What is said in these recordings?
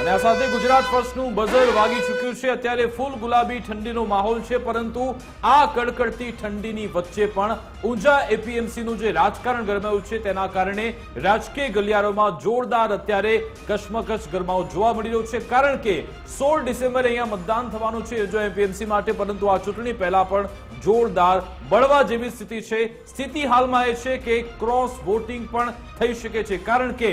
અને આ સાથે ગુજરાત ફર્સ્ટનું બઝર વાગી ચૂક્યું છે। અત્યારે ફૂલ ગુલાબી ઠંડીનો માહોલ છે, પરંતુ આ કડકડતી ઠંડીની વચ્ચે પણ ઊંઝા એપીએમસીનું જે રાજકારણ ગરમાયું છે તેના કારણે રાજકીય ગલિયારોમાં જોરદાર અત્યારે કશમકશ ગરમાવો જોવા મળી રહ્યો છે। કારણ કે 16 ડિસેમ્બરે અહીંયા મતદાન થવાનું છે ઊંઝા એપીએમસી માટે, પરંતુ આ ચૂંટણી પહેલા પણ જોરદાર બળવા જેવી સ્થિતિ છે। સ્થિતિ હાલમાં એ છે કે ક્રોસ વોટિંગ પણ થઈ શકે છે, કારણ કે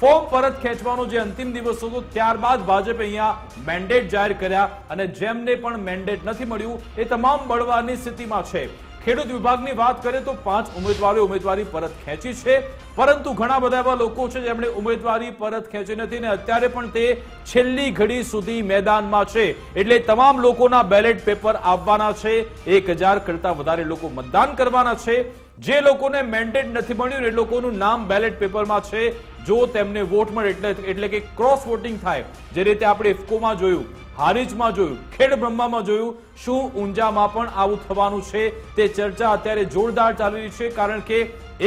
ફોર્મ પરત ખેંચવાનો જે અંતિમ દિવસ હતો ત્યારબાદ ભાજપે અહીંયા મેન્ડેટ જાહેર કર્યા અને જેમને પણ મેન્ડેટ નથી મળ્યું એ તમામ બળવાની સ્થિતિમાં છે। ખેડૂત વિભાગની વાત કરીએ તો 5 ઉમેદવારોએ ઉમેદવારી પરત ખેંચી છે, પરંતુ ઘણા બધા એવા લોકો છે જેમણે ઉમેદવારી પરત ખેંચી નથી અને અત્યારે પણ તે છેલ્લી ઘડી સુધી મેદાનમાં છે। એટલે તમામ લોકોના બેલેટ પેપર આવવાના છે, 1000 કરતા વધારે લોકો મતદાન કરવાના છે। જે લોકોને મેન્ડેટ નથી મળ્યું એ લોકોનું નામ બેલેટ પેપરમાં છે। જો તેમને વોટ મળે એટલે કે ક્રોસ વોટિંગ થાય, જે રીતે આપણે ઇફકોમાં જોયું, હારીજમાં જોયું, ખેડબ્રહ્મામાં જોયું, શું ઊંઝામાં પણ આવું થવાનું છે તે ચર્ચા અત્યારે જોરદાર ચાલી રહી છે। કારણ કે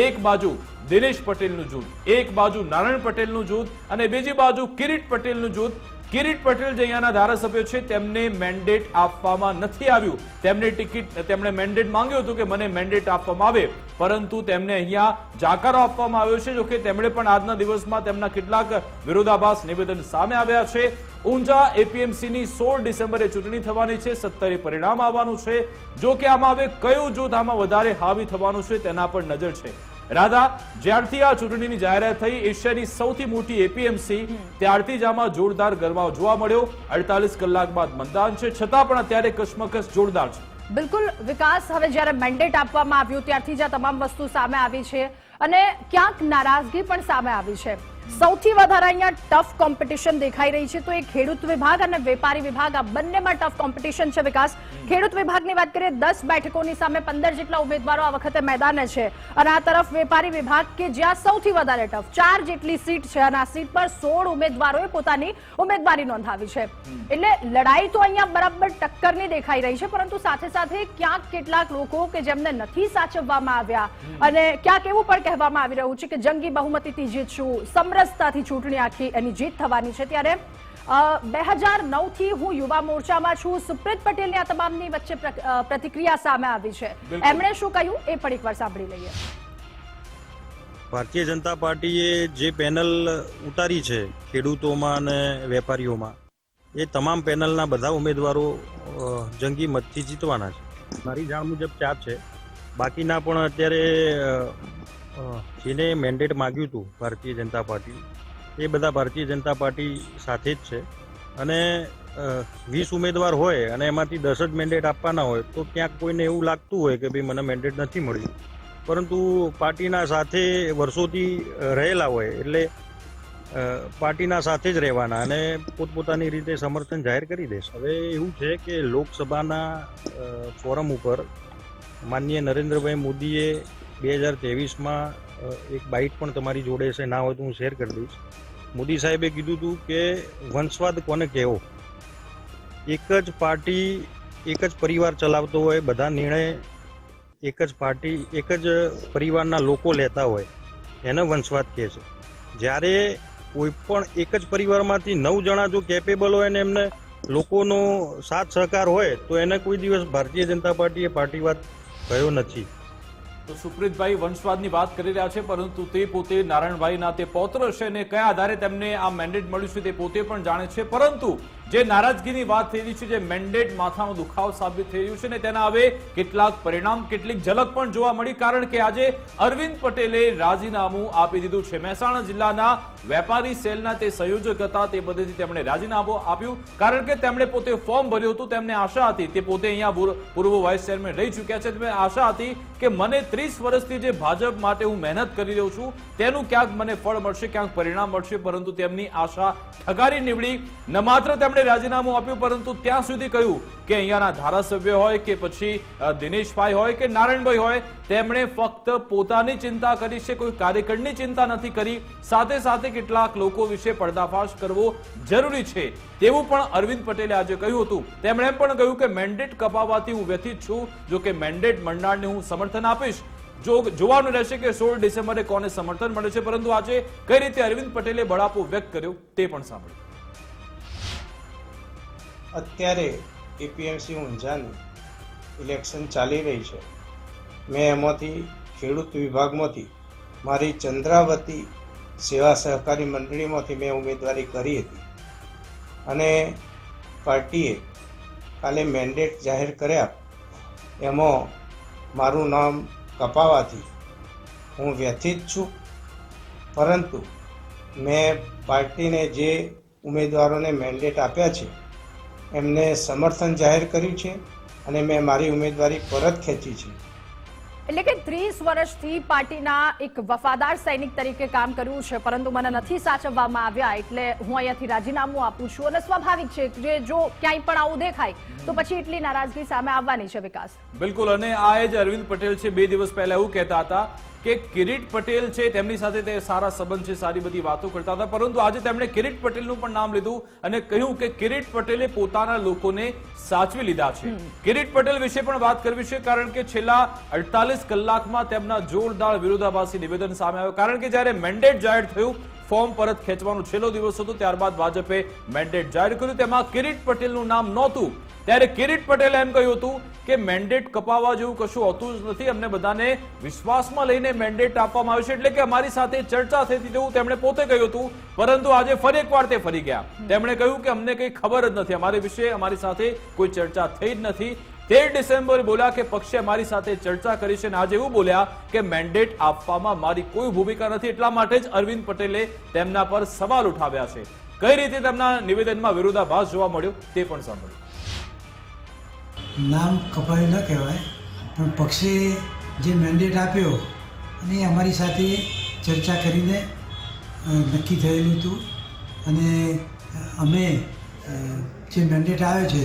એક બાજુ દિનેશ પટેલનું જૂથ, એક બાજુ નારાયણ પટેલનું જૂથ અને બીજી બાજુ કિરીટ પટેલનું જૂથ। કિરીટ પટેલ જે અહીંયાના ધારાસભ્ય છે તેમને મેન્ડેટ આપવામાં નથી આવ્યું, તેમણે મેન્ડેટ માંગ્યું હતું કે મને મેન્ડેટ આપવામાં આવે, પરંતુ તેમને અહીંયા જાકારો આપવામાં આવ્યો છે। જોકે તેમણે પણ આજના દિવસમાં તેમના કેટલાક વિરોધાભાસ નિવેદન સામે આવ્યા છે। ઊંઝા એપીએમસીની 16 ડિસેમ્બરે ચૂંટણી થવાની છે, 17 પરિણામ આવવાનું છે। જો કે આમાં હવે કયું જૂથ આમાં વધારે હાવી થવાનું છે તેના પર નજર છે। રાધા, જ્યારથી આ ચૂંટણીની જાહેરાત થઈ એશિયાની સૌથી મોટી એપીએમસી, ત્યારથી જ આમાં જોરદાર ગરમાવો જોવા મળ્યો। 48 કલાક બાદ મતદાન છે, છતાં પણ અત્યારે કશમકશ જોરદાર છે। બિલકુલ વિકાસ, હવે જ્યારે મેન્ડેટ આપવામાં આવ્યું ત્યારથી જ આ તમામ વસ્તુ સામે આવી છે અને ક્યાંક નારાજગી પણ સામે આવી છે। સૌથી વધારે અહીંયા ટફ કોમ્પિટિશન દેખાઈ રહી છે તો એ ખેડૂત વિભાગ અને વેપારી વિભાગ, આ બંનેમાં ટફ કોમ્પિટિશન છે। વિકાસ, ખેડૂત વિભાગની વાત કરીએ 10 બેઠકોની સામે 15 જેટલા ઉમેદવારો આ વખતે મેદાને છે અને આ તરફ વેપારી વિભાગ કે જ્યાં સૌથી વધારે ટફ 4 જેટલી સીટ છે અને આ સીટ પર 16 ઉમેદવારોએ પોતાની ઉમેદવારી નોંધાવી છે। એટલે લડાઈ તો અહીંયા બરાબર ટક્કરની દેખાઈ રહી છે, પરંતુ સાથે સાથે ક્યાંક કેટલાક લોકો કે જેમને નથી સાચવવામાં આવ્યા અને ક્યાંક એવું પણ કહેવામાં આવી રહ્યું છે કે જંગી બહુમતીથી જીતશું, સમરસતાથી ચૂંટણી આખી એની જીત થવાની છે। ત્યારે 2009 થી હું યુવા મોરચામાં છું, સુપ્રીત પટેલની આ તમામની વચ્ચે પ્રતિક્રિયા સામે આવી છે, એમણે શું કહ્યું એ પણ એકવાર સાંભળી લઈએ। ભારતીય જનતા પાર્ટીએ જે પેનલ ઉતારી છે ખેડૂતોમાં અને વેપારીઓમાં, એ તમામ પેનલના બધા ઉમેદવારો જંગી મતથી જીતવાના છે। મારી જાણ મુજબ 4 છે, બાકીના પણ અત્યારે જેને મેન્ડેટ માગ્યું હતું ભારતીય જનતા પાર્ટી, એ બધા ભારતીય જનતા પાર્ટી સાથે જ છે અને 20 ઉમેદવાર હોય અને એમાંથી 10 જ મેન્ડેટ આપવાના હોય તો ક્યાંક કોઈને એવું લાગતું હોય કે ભાઈ મને મેન્ડેટ નથી મળ્યું, પરંતુ પાર્ટીના સાથે વર્ષોથી રહેલા હોય એટલે પાર્ટીના સાથે જ રહેવાના અને પોતપોતાની રીતે સમર્થન જાહેર કરી દેશે। હવે એવું છે કે લોકસભાના ફોરમ ઉપર માનનીય નરેન્દ્રભાઈ મોદીએ 2023માં એક બાઇટ પણ તમારી જોડે છે, ના હોય તો હું શેર કરી દઈશ। મોદી સાહેબે કીધું હતું કે વંશવાદ કોને કહેવો, એક જ પાર્ટી એક જ પરિવાર ચલાવતો હોય, બધા નિર્ણય એક જ પાર્ટી એક જ પરિવારના લોકો લેતા હોય, એને વંશવાદ કહે છે। જ્યારે કોઈ પણ એક જ પરિવારમાંથી 9 જણા જો કેપેબલ હોય અને એમને લોકોનો સાથ સહકાર હોય તો એને કોઈ દિવસ ભારતીય જનતા પાર્ટીએ પાર્ટીવાદ કહ્યો નથી। તો સુપ્રીતભાઈ વંશવાદની વાત કરી રહ્યા છે, પરંતુ તે પોતે નારાયણભાઈના તે પૌત્ર છે અને કયા આધારે તેમને આ મેન્ડેટ મળ્યું છે તે પોતે પણ જાણે છે। પરંતુ જે નારાજગીની વાત થઈ રહી છે, જે મેન્ડેટ માથાનો દુખાવો સાબિત થઈ રહ્યું છે ને તેના હવે કેટલાક પરિણામ, કેટલીક ઝલક પણ જોવા મળી। કારણ કે આજે અરવિંદ પટેલે રાજીનામું આપી દીધું છે। મહેસાણા જિલ્લાના વેપારી સેલના તે સંયોજક હતા, તે પદેથી તેમણે રાજીનામું આપ્યું, કારણ કે તેમણે પોતે ફોર્મ ભર્યું હતું। તેમને આશા હતી, તે પોતે અહીંયા પૂર્વ વાઇસ ચેરમેન રહી ચૂક્યા છે, તેમને આશા હતી કે મને 30 વર્ષથી જે ભાજપ માટે હું મહેનત કરી રહ્યો છું તેનું ક્યાંક મને ફળ મળશે, ક્યાંક પરિણામ મળશે, પરંતુ તેમની આશા ઠગારી નીવડી। ન માત્ર તેમણે રાજીનામું આપ્યું, પરંતુ ત્યાં સુધી કહ્યું કે અહીંયાના ધારાસભ્ય હોય કે પછી દિનેશભાઈ હોય કે નારાયણભાઈ હોય, તેમણે ફક્ત પોતાની ચિંતા કરી છે, કોઈ કાર્યકરની ચિંતા નથી કરી। સાથે સાથે કેટલાક લોકો વિશે પર્દાફાશ કરવો જરૂરી છે તેવું પણ અરવિંદ પટેલે આજે કહ્યું હતું। તેમણે એમ પણ કહ્યું કે મેન્ડેટ કપાવવાથી હું વ્યથિત છું, જો કે મેન્ડેટ મળનારને હું સમર્થન આપીશ। જો જોવાનું રહેશે કે 16 ડિસેમ્બરે કોને સમર્થન મળે છે, પરંતુ આજે કઈ રીતે અરવિંદ પટેલે બળાપો વ્યક્ત કર્યો તે પણ સાંભળ્યું। અત્યારે એપીએમસી ઊંઝાની ઇલેક્શન ચાલી રહી છે. મેં એમાંથી ખેડૂત વિભાગમાંથી મારી ચંદ્રાવતી સેવા સહકારી મંડળીમાંથી મેં ઉમેદવારી કરી હતી અને પાર્ટીએ કાલે મેન્ડેટ જાહેર કર્યા. એમાં મારું નામ કપાવાથી હું વ્યથિત છું, પરંતુ મેં પાર્ટીને જે ઉમેદવારોને મેન્ડેટ આપ્યા છે એમને સમર્થન જાહેર કર્યું છે અને મેં મારી ઉમેદવારી પરત ખેંચી છે. એટલે કે 30 વર્ષથી પાર્ટીના એક વફાદાર સૈનિક તરીકે કામ કર્યું છે, પરંતુ મને નથી સાચવવામાં આવ્યા એટલે હું અહીંયાથી રાજીનામું આપું છું. અને સ્વાભાવિક છે કે જો ક્યાંય પણ આવું દેખાય તો પછી એટલી નારાજગી સામે આવવાની છે. વિકાસ બિલકુલ, અને આ જ અરવિંદ પટેલ છે. 2 દિવસ પહેલા એવું કહેતા હતા કે કિરીટ પટેલ છે તેમની સાથે તે સારા સંબંધ છે, સારી બધી વાતો કરતા હતા, પરંતુ આજે તેમણે કિરીટ પટેલનું પણ નામ લીધું અને કહ્યું કે કિરીટ પટેલે પોતાના લોકોને સાચવી લીધા છે. કિરીટ પટેલ વિશે પણ વાત કરવી છે, કારણ કે છેલ્લા 48 કલાકમાં તેમના જોરદાર વિરોધાભાસી નિવેદન સામે આવ્યું. કારણ કે જ્યારે મેન્ડેટ જાહેર થયું, ફોર્મ પરત ખેંચવાનો છેલ્લો દિવસ હતો, ત્યારબાદ ભાજપે મેન્ડેટ જાહેર કર્યું, તેમાં કિરીટ પટેલનું નામ નહોતું. ત્યારે કિરીટ પટેલે એમ કહ્યું હતું કે મેન્ડેટ કપાવવા જેવું કશું હોતું જ નથી, અમને બધાને વિશ્વાસમાં લઈને મેન્ડેટ આપવામાં આવ્યું છે, એટલે કે અમારી સાથે ચર્ચા થઈ હતી તેવું તેમણે પોતે કહ્યું હતું. પરંતુ આજે ફરી એકવાર તે ફરી ગયા. તેમણે કહ્યું કે અમને કંઈ ખબર જ નથી, અમારી વિશે અમારી સાથે કોઈ ચર્ચા થઈ જ નથી. 13 ડિસેમ્બરે બોલ્યા કે પક્ષે અમારી સાથે ચર્ચા કરી છે, અને આજે એવું બોલ્યા કે મેન્ડેટ આપવામાં મારી કોઈ ભૂમિકા નથી. એટલા માટે જ અરવિંદ પટેલે તેમના પર સવાલ ઉઠાવ્યા છે. કઈ રીતે તેમના નિવેદનમાં વિરોધાભાસ જોવા મળ્યો તે પણ સાંભળ્યું. નામ કપાયું ન કહેવાય, પણ પક્ષે જે મેન્ડેટ આપ્યો અને અમારી સાથે ચર્ચા કરીને નક્કી થયેલું હતું અને અમે જે મેન્ડેટ આવ્યો છે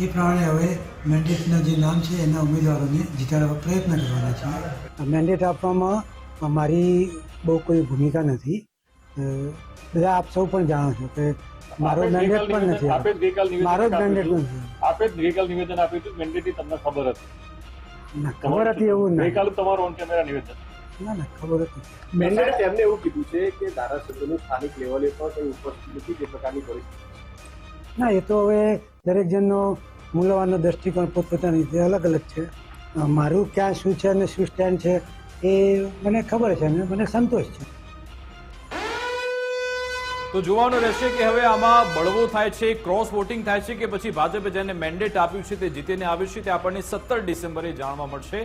એ પ્રમાણે હવે મેન્ડેટના જે નામ છે એના ઉમેદવારોને જીતાડવા પ્રયત્ન કરવાના છે. મેન્ડેટ આપવામાં મારી બહુ કોઈ ભૂમિકા નથી. બધા આપ સૌ પણ જાણો છો કે મારો મેન્ડેટ પણ નથી, મારો જ મેન્ડેટ નથી. આપે જ ગઈકાલ નિવેદન આપ્યું હતું, મેન્ડેટની તમને ખબર હતી? ના, ખબર હતી એવું ના. ગઈકાલ તમારું ઓન કેમેરા નિવેદન? ના, ખબર હતી. મેન્ડેટ તેમને એવું કીધું છે કે ધારાસભ્યોનું સ્થાનિક લેવલે પણ કંઈ ઉપસ્થિત નથી, તે પ્રકારની પરિસ્થિતિ. ના, એ તો હવે દરેક જણનો મૂલ્યવાનનો દ્રષ્ટિકોણ પોતપોતાની રીતે અલગ અલગ છે. મારું ક્યાં શું છે અને શું સ્ટેન્ડ છે એ મને ખબર છે અને મને સંતોષ છે. તો જોવાનું રહેશે કે હવે આમાં બળવો થાય છે, ક્રોસ વોટિંગ થાય છે, કે પછી ભાજપે જેને મેન્ડેટ આપ્યું છે તે જીતીને આવ્યું છે, તે આપણને 17 ડિસેમ્બરે જાણવા મળશે.